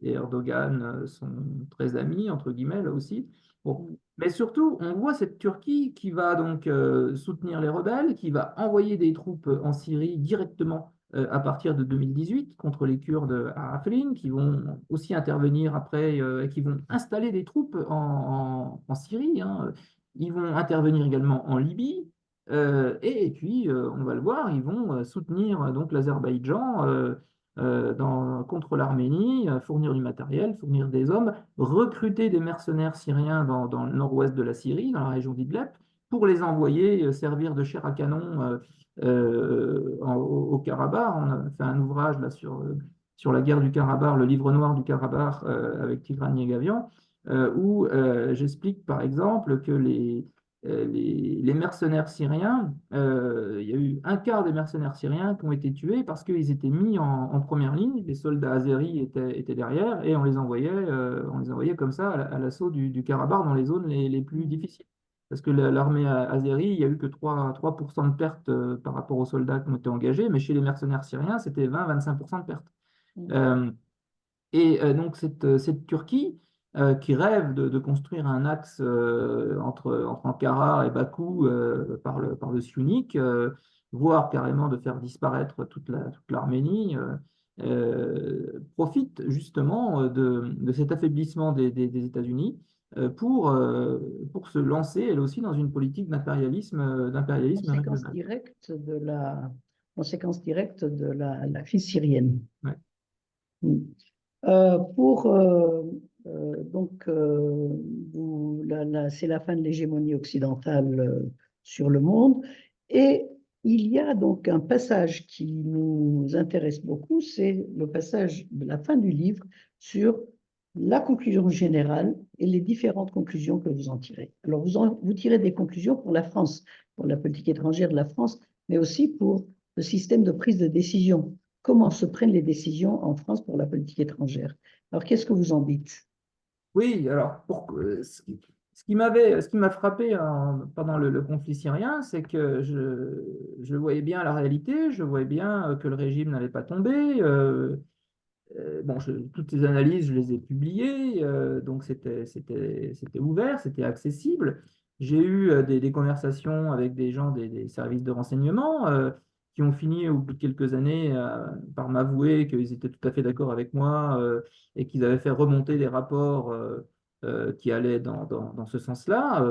Erdogan sont très amis, entre guillemets, là aussi. Bon. Mm. Mais surtout, on voit cette Turquie qui va donc soutenir les rebelles, qui va envoyer des troupes en Syrie directement à partir de 2018 contre les Kurdes à Afrin, qui vont aussi intervenir après et qui vont installer des troupes en Syrie, hein. Ils vont intervenir également en Libye. Et puis, on va le voir, ils vont soutenir donc l'Azerbaïdjan contre l'Arménie, fournir du matériel, fournir des hommes, recruter des mercenaires syriens dans le nord-ouest de la Syrie, dans la région d'Idleb, pour les envoyer servir de chair à canon au Karabakh. On a fait un ouvrage là sur la guerre du Karabakh, le livre noir du Karabakh avec Tigran Yegavian, où j'explique par exemple que les mercenaires syriens, il y a eu un quart des mercenaires syriens qui ont été tués parce qu'ils étaient mis en première ligne, les soldats azéris étaient derrière et on les envoyait comme ça à l'assaut du Karabakh dans les zones les plus difficiles. Parce que l'armée azérie, il n'y a eu que 3% de pertes par rapport aux soldats qui ont été engagés, mais chez les mercenaires syriens, c'était 20-25% de pertes. Mm. Euh, donc cette Turquie qui rêve de construire un axe entre Ankara et Bakou par le Syunik, voire carrément de faire disparaître toute l'Arménie, profite justement de cet affaiblissement des États-Unis pour se lancer elle aussi dans une politique d'impérialisme Conséquence régional. directe conséquence directe de la crise syrienne. Ouais. Mm. Pour donc c'est la fin de l'hégémonie occidentale sur le monde et il y a donc un passage qui nous intéresse beaucoup, c'est le passage de la fin du livre sur la conclusion générale et les différentes conclusions que vous en tirez. Alors vous tirez des conclusions pour la France, pour la politique étrangère de la France, mais aussi pour le système de prise de décision. Comment se prennent les décisions en France pour la politique étrangère? Alors, qu'est-ce que vous en dites? Oui, alors ce qui m'a frappé pendant le conflit syrien, c'est que je voyais bien la réalité, je voyais bien que le régime n'allait pas tomber. Bon, toutes ces analyses, je les ai publiées, donc c'était ouvert, c'était accessible. J'ai eu des conversations avec des gens des services de renseignement qui ont fini au bout de quelques années par m'avouer qu'ils étaient tout à fait d'accord avec moi et qu'ils avaient fait remonter des rapports qui allaient dans ce sens-là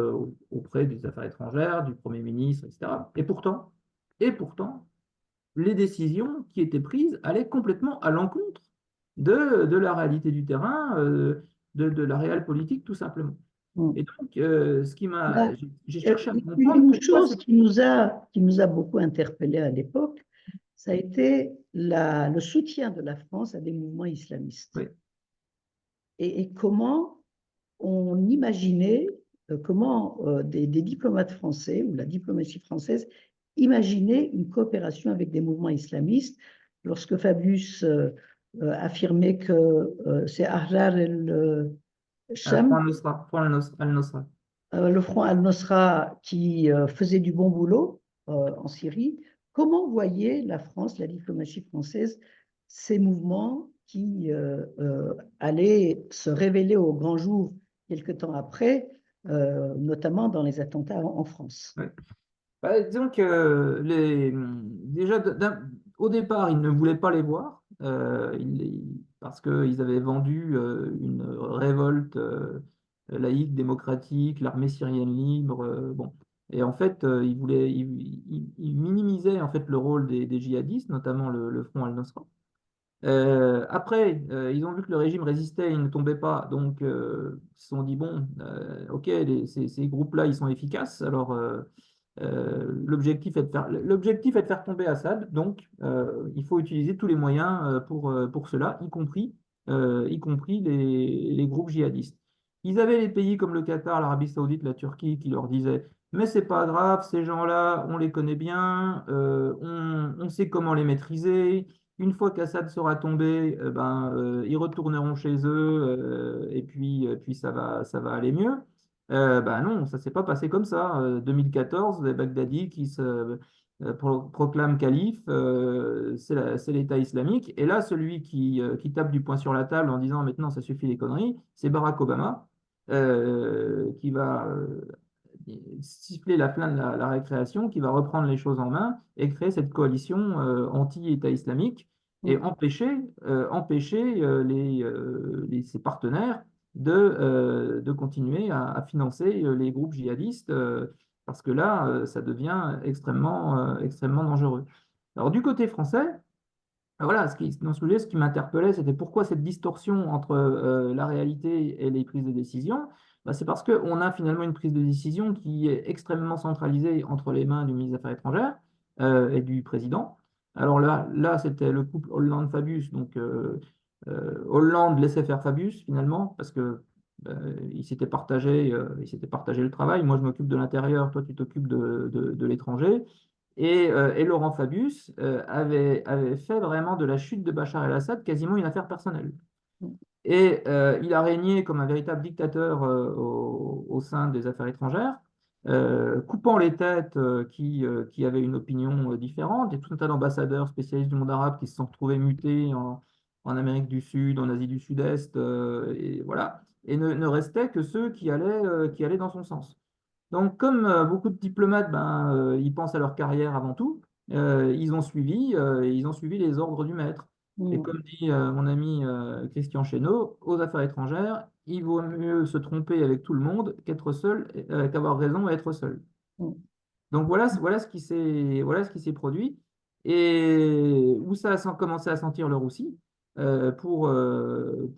auprès des affaires étrangères, du Premier ministre, etc. Et pourtant, les décisions qui étaient prises allaient complètement à l'encontre de la réalité du terrain, de la réelle politique, tout simplement. Hmm. Et donc, Bah, j'ai cherché à comprendre une pourquoi chose cette... qui nous a beaucoup interpellés à l'époque, ça a été le soutien de la France à des mouvements islamistes. Oui, Et comment on imaginait, comment des diplomates français ou la diplomatie française imaginait une coopération avec des mouvements islamistes lorsque Fabius affirmait que c'est Ahrar el-Sham, Al-Nosra. le front al-Nosra qui faisait du bon boulot en Syrie. Comment voyait la France, la diplomatie française, ces mouvements qui allaient se révéler au grand jour quelque temps après, notamment dans les attentats en France? Oui. Bah, disons que déjà, au départ, ils ne voulaient pas les voir parce qu'ils avaient vendu une révolte laïque, démocratique, l'armée syrienne libre. Bon. Et en fait, ils minimisaient en fait le rôle des djihadistes, notamment le Front Al-Nosra. Après, ils ont vu que le régime résistait, il ne tombait pas, donc ils se sont dit, bon, ok, ces groupes-là, ils sont efficaces, alors L'objectif est de faire tomber Assad, donc il faut utiliser tous les moyens pour cela, y compris les groupes djihadistes. Ils avaient les pays comme le Qatar, l'Arabie Saoudite, la Turquie qui leur disaient, mais c'est pas grave, ces gens-là, on les connaît bien, on sait comment les maîtriser. Une fois qu'Assad sera tombé, ils retourneront chez eux puis ça va aller mieux. Bah non, ça s'est pas passé comme ça. 2014, les Baghdadi qui se proclame calife, c'est l'État islamique. Et là, celui qui tape du poing sur la table en disant maintenant ça suffit les conneries, c'est Barack Obama qui va siffler la fin de la récréation, qui va reprendre les choses en main et créer cette coalition anti-État islamique et Mm. empêcher ses partenaires de continuer à financer les groupes djihadistes, parce que là, ça devient extrêmement dangereux. Alors, du côté français, voilà, dans ce sujet, ce qui m'interpellait, c'était pourquoi cette distorsion entre la réalité et les prises de décision. Bah, c'est parce qu'on a finalement une prise de décision qui est extrêmement centralisée entre les mains du ministre des Affaires étrangères et du président. Alors là c'était le couple Hollande-Fabius. Donc Hollande laissait faire Fabius finalement, parce que il s'était partagé le travail. Moi, je m'occupe de l'intérieur, toi, tu t'occupes de l'étranger. Et Laurent Fabius avait fait vraiment de la chute de Bachar el-Assad quasiment une affaire personnelle. Mm. Et il a régné comme un véritable dictateur au sein des affaires étrangères, coupant les têtes qui avaient une opinion différente, et tout un tas d'ambassadeurs spécialistes du monde arabe qui se sont retrouvés mutés en Amérique du Sud, en Asie du Sud-Est, et voilà, et ne restaient que ceux qui allaient dans son sens. Donc, comme beaucoup de diplomates, ils pensent à leur carrière avant tout, ils ont suivi les ordres du maître. Et Mm. comme dit mon ami Christian Chesneau, aux affaires étrangères, il vaut mieux se tromper avec tout le monde qu'être seul, qu'avoir raison et être seul. Mm. Donc voilà ce qui s'est produit et où ça a commencé à sentir le roussi. Pour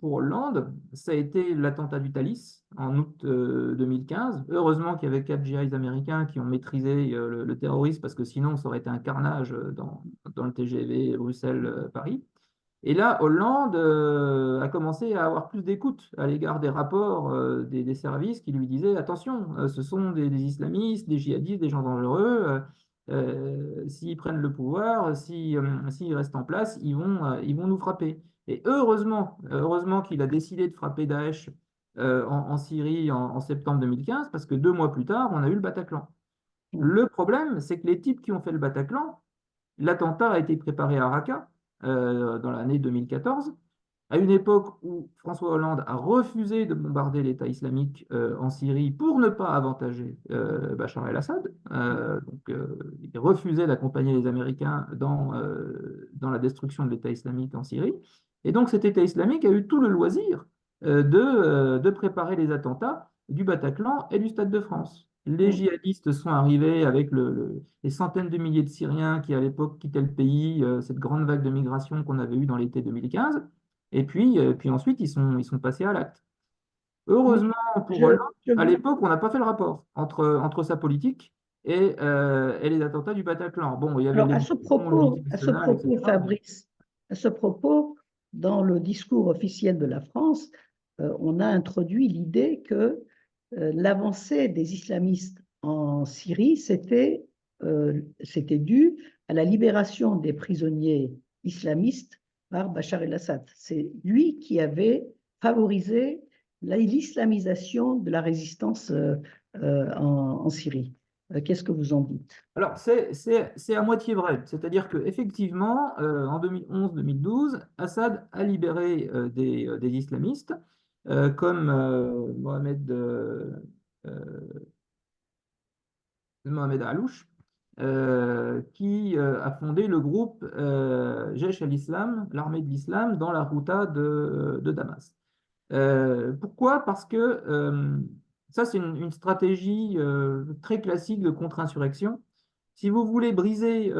Hollande, ça a été l'attentat du Thalys en août 2015. Heureusement qu'il y avait 4 GIs américains qui ont maîtrisé le terrorisme, parce que sinon ça aurait été un carnage dans le TGV Bruxelles-Paris. Et là, Hollande a commencé à avoir plus d'écoute à l'égard des rapports des services qui lui disaient, attention, ce sont des islamistes, des djihadistes, des gens dangereux. S'ils prennent le pouvoir, s'ils restent en place, ils vont nous frapper. Et heureusement qu'il a décidé de frapper Daesh en Syrie en septembre 2015, parce que 2 mois plus tard, on a eu le Bataclan. Mm. Le problème, c'est que les types qui ont fait le Bataclan, l'attentat a été préparé à Raqqa dans l'année 2014, à une époque où François Hollande a refusé de bombarder l'État islamique en Syrie pour ne pas avantager Bachar el-Assad. Il refusait d'accompagner les Américains dans la destruction de l'État islamique en Syrie. Et donc cet État islamique a eu tout le loisir de préparer les attentats du Bataclan et du Stade de France. Les Mm. djihadistes sont arrivés avec les centaines de milliers de Syriens qui, à l'époque, quittaient le pays, cette grande vague de migration qu'on avait eue dans l'été 2015. Puis ensuite, ils sont passés à l'acte. Mais Heureusement pour je, Hollande, je à vous- l'époque, on n'a pas fait le rapport entre sa politique et les attentats du Bataclan. Bon, il y avait Alors, l'élection, l'unité à ce nationale, propos, etc. Fabrice, à ce propos, dans le discours officiel de la France, on a introduit l'idée que l'avancée des islamistes en Syrie, c'était dû à la libération des prisonniers islamistes par Bachar el-Assad. C'est lui qui avait favorisé l'islamisation de la résistance en Syrie. Qu'est-ce que vous en dites? Alors, c'est à moitié vrai. C'est-à-dire qu'effectivement, en 2011-2012, Assad a libéré des islamistes comme euh, Mohamed Alouche, qui a fondé le groupe Jaish al-Islam, l'armée de l'islam, dans la Ghouta de Damas. Pourquoi? Parce que ça, c'est une stratégie très classique de contre-insurrection. Si vous voulez briser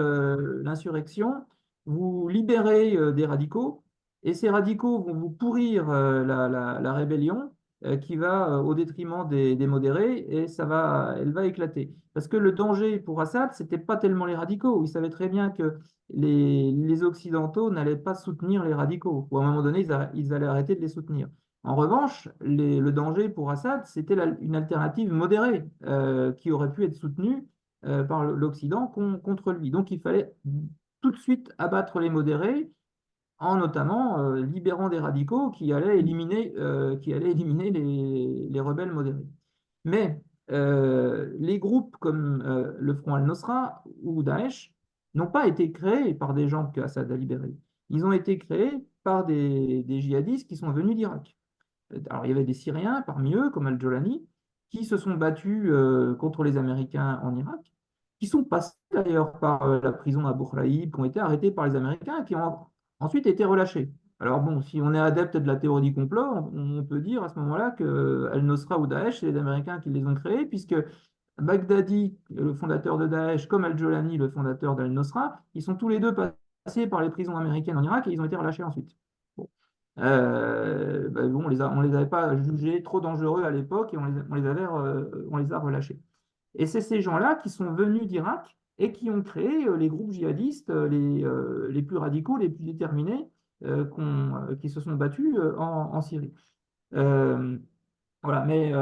l'insurrection, vous libérez des radicaux, et ces radicaux vont vous pourrir la rébellion, qui va au détriment des modérés et elle va éclater. Parce que le danger pour Assad, c'était pas tellement les radicaux. Il savait très bien que les Occidentaux n'allaient pas soutenir les radicaux, ou à un moment donné, ils allaient arrêter de les soutenir. En revanche, le danger pour Assad, c'était une alternative modérée qui aurait pu être soutenue par l'Occident contre lui. Donc il fallait tout de suite abattre les modérés en notamment libérant des radicaux qui allaient éliminer les rebelles modérés. Mais les groupes comme le Front al-Nosra ou Daesh n'ont pas été créés par des gens que Assad a libérés. Ils ont été créés par des djihadistes qui sont venus d'Irak. Alors, il y avait des Syriens parmi eux, comme Al-Jolani, qui se sont battus contre les Américains en Irak, qui sont passés d'ailleurs par la prison à Abu Ghraib, qui ont été arrêtés par les Américains et qui ont ensuite été relâchés. Alors bon, si on est adepte de la théorie du complot, on peut dire à ce moment-là que Al-Nosra ou Daesh, c'est les Américains qui les ont créés, puisque Baghdadi, le fondateur de Daesh, comme Al-Jolani, le fondateur d'Al-Nosra, ils sont tous les deux passés par les prisons américaines en Irak et ils ont été relâchés ensuite. Bon. Bon, on les avait pas jugés trop dangereux à l'époque et on les a relâchés. Et c'est ces gens-là qui sont venus d'Irak et qui ont créé les groupes djihadistes les plus radicaux, les plus déterminés, qui se sont battus en Syrie. Euh, voilà, mais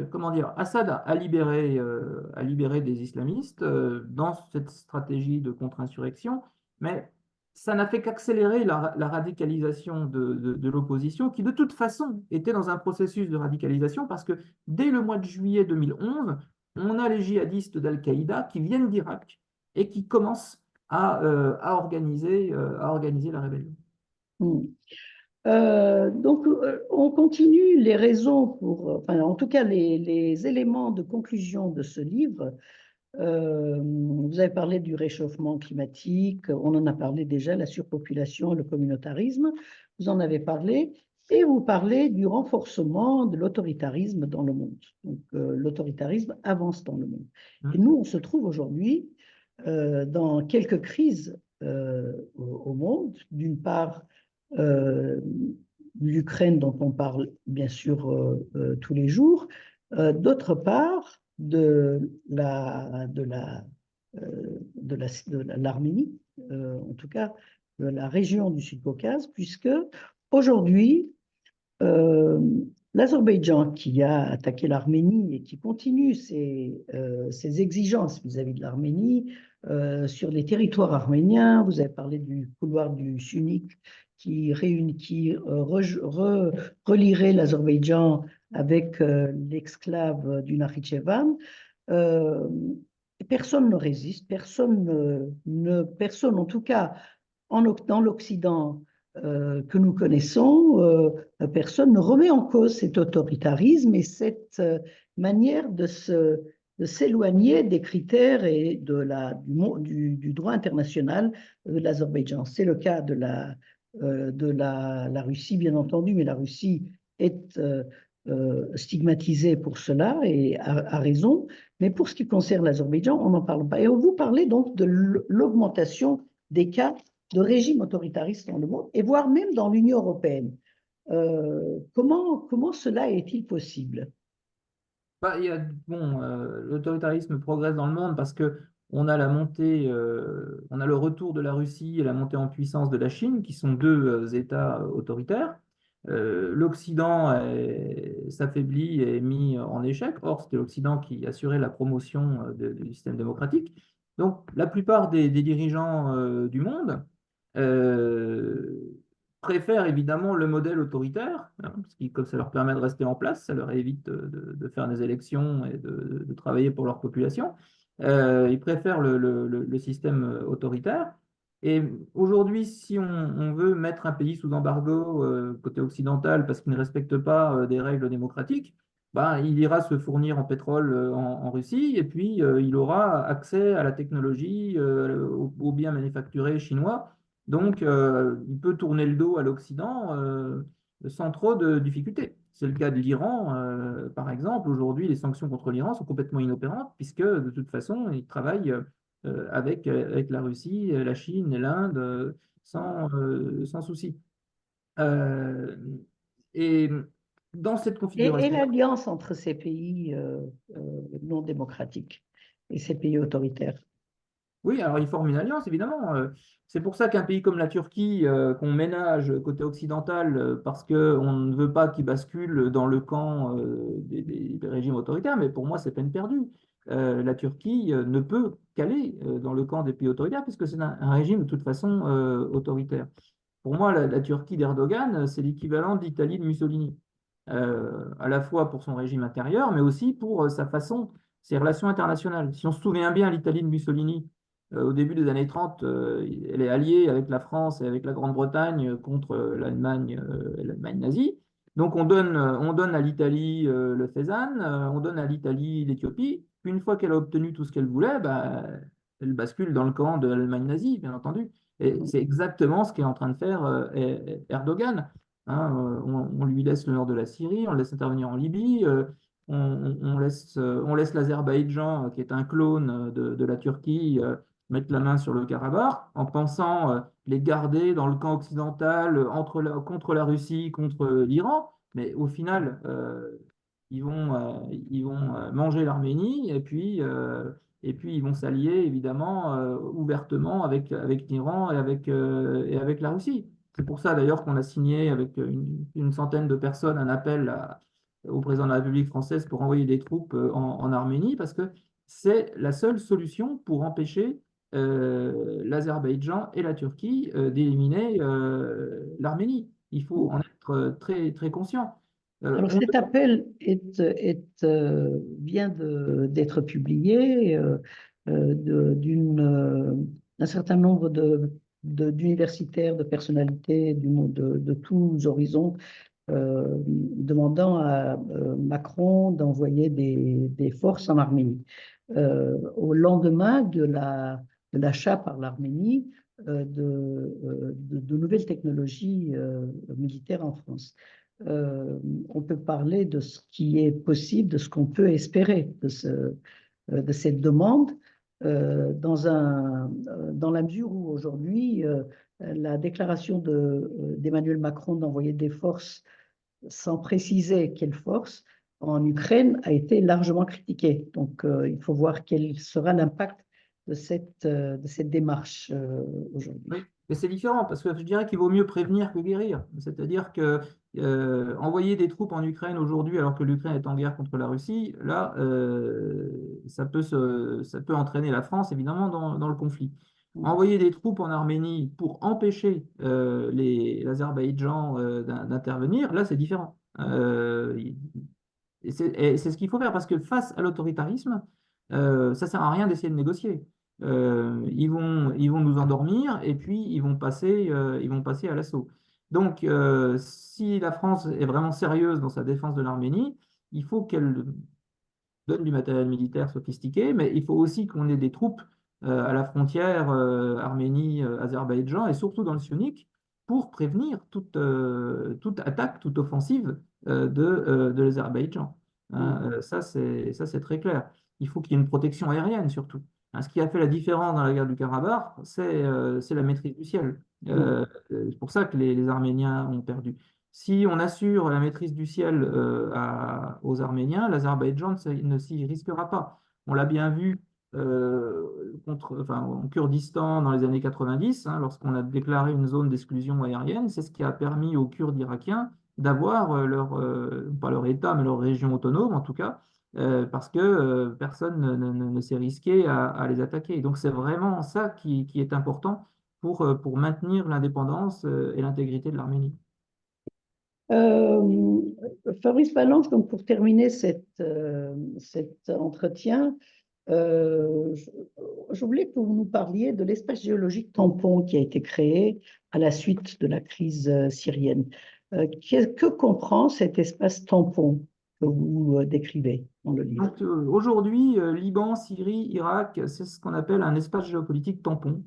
comment dire, Assad a libéré des islamistes dans cette stratégie de contre-insurrection, mais ça n'a fait qu'accélérer la radicalisation de l'opposition, qui de toute façon était dans un processus de radicalisation, parce que dès le mois de juillet 2011, on a les djihadistes d'Al-Qaïda qui viennent d'Irak et qui commencent à organiser la rébellion. Hmm. Donc, on continue les raisons enfin, en tout cas, les éléments de conclusion de ce livre. Vous avez parlé du réchauffement climatique, on en a parlé déjà, la surpopulation, le communautarisme, vous en avez parlé, et vous parlez du renforcement de l'autoritarisme dans le monde. Donc, l'autoritarisme avance dans le monde. Et nous, on se trouve aujourd'hui dans quelques crises au monde. D'une part, euh, l'Ukraine dont on parle bien sûr tous les jours, d'autre part de l'Arménie, en tout cas de la région du Sud-Caucase, puisque aujourd'hui, euh, l'Azerbaïdjan qui a attaqué l'Arménie et qui continue ses exigences vis-à-vis de l'Arménie sur les territoires arméniens, vous avez parlé du couloir du Sunnik qui relierait l'Azerbaïdjan avec l'exclave du Nakhichevan. Euh, Personne ne résiste, personne en tout cas dans l'Occident que nous connaissons, personne ne remet en cause cet autoritarisme et cette manière de s'éloigner des critères et du droit international de l'Azerbaïdjan. C'est le cas de la Russie, bien entendu, mais la Russie est stigmatisée pour cela et a raison. Mais pour ce qui concerne l'Azerbaïdjan, on n'en parle pas. Et vous parlez donc de l'augmentation des cas de régimes autoritaristes dans le monde, et voire même dans l'Union européenne. Comment cela est-il possible? Bah, bon, l'autoritarisme progresse dans le monde parce que on a la montée, on a le retour de la Russie et la montée en puissance de la Chine, qui sont deux États autoritaires. L'Occident s'affaiblit et est mis en échec. Or, c'était l'Occident qui assurait la promotion du système démocratique. Donc, la plupart des dirigeants du monde euh, préfèrent évidemment le modèle autoritaire, hein, parce que comme ça leur permet de rester en place, ça leur évite de faire des élections et de travailler pour leur population. Ils préfèrent le système autoritaire. Et aujourd'hui, si on veut mettre un pays sous embargo côté occidental parce qu'il ne respecte pas des règles démocratiques, ben, il ira se fournir en pétrole en Russie et puis il aura accès à la technologie, aux biens manufacturés chinois. Donc, il peut tourner le dos à l'Occident sans trop de difficultés. C'est le cas de l'Iran, par exemple. Aujourd'hui, les sanctions contre l'Iran sont complètement inopérantes puisque, de toute façon, ils travaillent avec la Russie, la Chine et l'Inde sans souci. Euh, et dans cette Et configuration. l'alliance entre ces pays non démocratiques et ces pays autoritaires. Oui, alors ils forment une alliance, évidemment. C'est pour ça qu'un pays comme la Turquie, qu'on ménage côté occidental, parce qu'on ne veut pas qu'il bascule dans le camp des régimes autoritaires, mais pour moi, c'est peine perdue. La Turquie ne peut qu'aller dans le camp des pays autoritaires, puisque c'est un régime de toute façon autoritaire. Pour moi, la Turquie d'Erdogan, c'est l'équivalent de l'Italie de Mussolini, à la fois pour son régime intérieur, mais aussi pour sa façon, ses relations internationales. Si on se souvient bien, l'Italie de Mussolini, au début des années 30, elle est alliée avec la France et avec la Grande-Bretagne contre l'Allemagne nazie. Donc on donne à l'Italie le Fezzan, on donne à l'Italie l'Éthiopie. Puis une fois qu'elle a obtenu tout ce qu'elle voulait, bah, elle bascule dans le camp de l'Allemagne nazie, bien entendu. Et c'est exactement ce qu'est en train de faire Erdogan. Hein, on lui laisse le nord de la Syrie, on le laisse intervenir en Libye, on laisse l'Azerbaïdjan, qui est un clone de la Turquie, mettre la main sur le Karabakh en pensant les garder dans le camp occidental contre la Russie, contre l'Iran. Mais au final, ils vont manger l'Arménie et puis ils vont s'allier évidemment ouvertement avec l'Iran et avec la Russie. C'est pour ça d'ailleurs qu'on a signé avec une centaine de personnes un appel au président de la République française pour envoyer des troupes en Arménie, parce que c'est la seule solution pour empêcher l'Azerbaïdjan et la Turquie d'éliminer l'Arménie. Il faut en être très, très conscient. Alors On cet appel vient d'être publié d'un certain nombre d'universitaires, de personnalités du monde, de tous horizons, demandant à Macron d'envoyer des forces en Arménie. Au lendemain de l'achat par l'Arménie de nouvelles technologies militaires en France. On peut parler de ce qui est possible, de ce qu'on peut espérer de cette demande, dans la mesure où aujourd'hui, la déclaration d'Emmanuel Macron d'envoyer des forces sans préciser quelles forces en Ukraine a été largement critiquée. Donc, il faut voir quel sera l'impact de cette démarche aujourd'hui. Oui, mais c'est différent parce que je dirais qu'il vaut mieux prévenir que guérir. C'est-à-dire que envoyer des troupes en Ukraine aujourd'hui, alors que l'Ukraine est en guerre contre la Russie, là, ça peut entraîner la France évidemment dans le conflit. Envoyer des troupes en Arménie pour empêcher l'Azerbaïdjan d'intervenir, là, c'est différent. Et c'est ce qu'il faut faire parce que face à l'autoritarisme, ça sert à rien d'essayer de négocier. Ils vont nous endormir et puis ils vont passer à l'assaut. Donc, si la France est vraiment sérieuse dans sa défense de l'Arménie, il faut qu'elle donne du matériel militaire sophistiqué, mais il faut aussi qu'on ait des troupes à la frontière Arménie-Azerbaïdjan et surtout dans le Sionique pour prévenir toute attaque, toute offensive de l'Azerbaïdjan. Hein, ça, c'est très clair. Il faut qu'il y ait une protection aérienne surtout. Hein, ce qui a fait la différence dans la guerre du Karabakh, c'est la maîtrise du ciel. C'est pour ça que les Arméniens ont perdu. Si on assure la maîtrise du ciel aux Arméniens, l'Azerbaïdjan ne s'y risquera pas. On l'a bien vu en Kurdistan dans les années 90, hein, lorsqu'on a déclaré une zone d'exclusion aérienne. C'est ce qui a permis aux Kurdes irakiens d'avoir pas leur État, mais leur région autonome en tout cas, parce que personne ne s'est risqué à les attaquer. Donc c'est vraiment ça qui est important pour maintenir l'indépendance et l'intégrité de l'Arménie. Euh, Fabrice Valence, donc pour terminer cet entretien, je, je voulais que vous nous parliez de l'espace géologique tampon qui a été créé à la suite de la crise syrienne. Que comprend cet espace tampon que vous décrivez dans le livre? Donc, aujourd'hui, Liban, Syrie, Irak, c'est ce qu'on appelle un espace géopolitique tampon.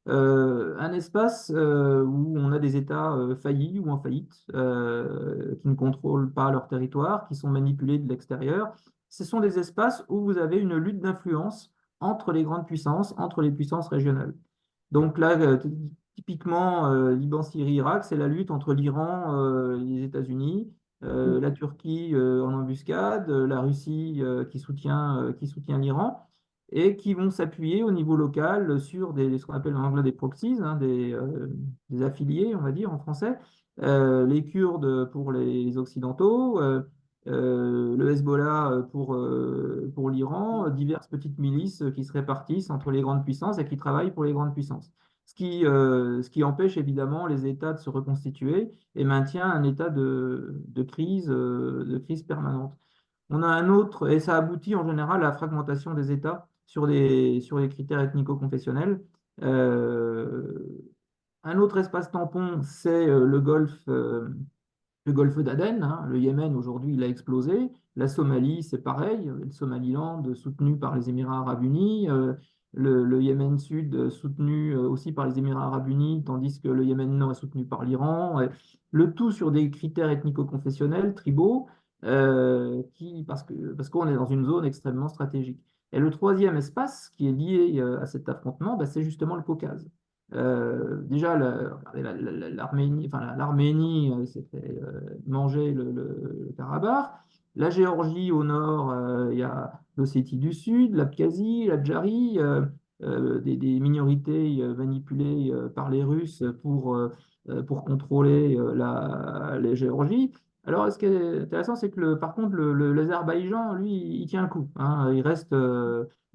Un espace où on a des États faillis ou en faillite, qui ne contrôlent pas leur territoire, qui sont manipulés de l'extérieur. Ce sont des espaces où vous avez une lutte d'influence entre les grandes puissances, entre les puissances régionales. Donc là, typiquement, Liban, Syrie, Irak, c'est la lutte entre l'Iran et les États-Unis, la Turquie en embuscade, la Russie qui soutient l'Iran, et qui vont s'appuyer au niveau local sur ce qu'on appelle en anglais des proxies, hein, des affiliés, on va dire en français, les Kurdes pour les Occidentaux, le Hezbollah pour l'Iran, diverses petites milices qui se répartissent entre les grandes puissances et qui travaillent pour les grandes puissances. Ce qui empêche évidemment les États de se reconstituer et maintient un état de crise permanente. On a un autre, et ça aboutit en général à la fragmentation des États sur les critères ethnico-confessionnels. Euh, un autre espace tampon, c'est le golfe d'Aden, hein. Le Yémen, aujourd'hui, il a explosé. La Somalie, c'est pareil. Le Somaliland, soutenu par les Émirats arabes unis. Le Yémen Sud, soutenu aussi par les Émirats arabes unis, tandis que le Yémen Nord est soutenu par l'Iran. Le tout sur des critères ethnico-confessionnels, tribaux, parce qu'on est dans une zone extrêmement stratégique. Et le troisième espace qui est lié à cet affrontement, bah, c'est justement le Caucase. Déjà, l'Arménie, enfin, l'Arménie s'est fait manger le Karabakh. La Géorgie au nord, il y a l'Ossétie du Sud, l'Abkhazie, l'Adjarie, des minorités manipulées par les Russes pour contrôler les Géorgies. Alors, ce qui est intéressant, c'est que par contre, l'Azerbaïdjan, lui, il tient un coup, hein. Il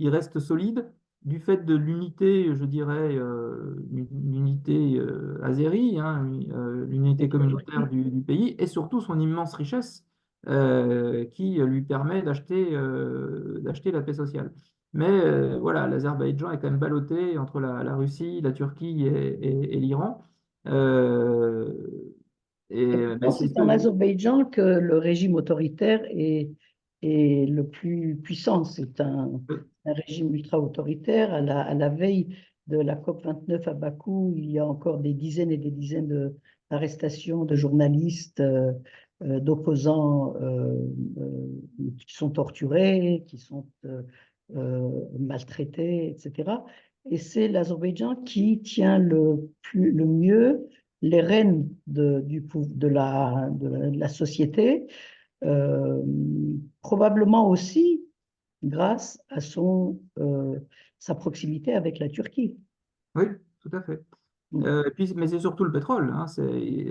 reste solide du fait de l'unité, je dirais, l'unité azérie, hein, l'unité Avec la communautaire Turquie. du pays, et surtout son immense richesse qui lui permet d'acheter la paix sociale. Mais voilà, l'Azerbaïdjan est quand même ballotté entre la Russie, la Turquie et l'Iran. Euh, Et mais pourtant, c'est en Azerbaïdjan que le régime autoritaire est le plus puissant. C'est un régime ultra-autoritaire. À la veille de la COP 29 à Bakou, il y a encore des dizaines et des dizaines d'arrestations de journalistes, d'opposants qui sont torturés, qui sont maltraités, etc. Et c'est l'Azerbaïdjan qui tient le mieux les rênes de la société, euh, probablement aussi grâce à sa proximité avec la Turquie. oui, tout à fait. Mais c'est surtout le pétrole, hein.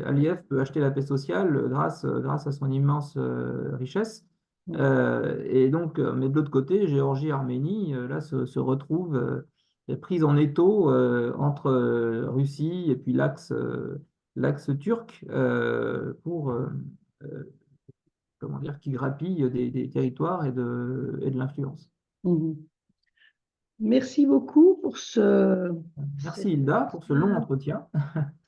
Aliyev peut acheter la paix sociale grâce à son immense richesse. Et donc, mais de l'autre côté, Géorgie, Arménie, là, se retrouvent prises en étau entre Russie et puis l'axe turc euh, comment dire, qui grappille des territoires et de l'influence. Mhm. Merci beaucoup pour Merci cet Hilda pour ce long entretien.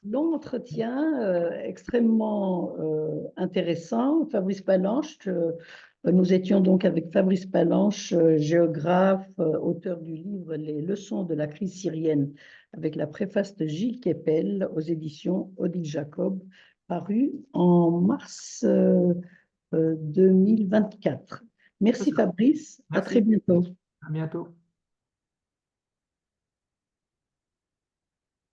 long entretien extrêmement intéressant. Fabrice Palanche, nous étions donc avec Fabrice Palanche, géographe, auteur du livre Les leçons de la crise syrienne, avec la préface de Gilles Kepel aux éditions Odile Jacob, paru en mars 2024. C'est Merci ça. Fabrice, à très Merci. bientôt. À bientôt.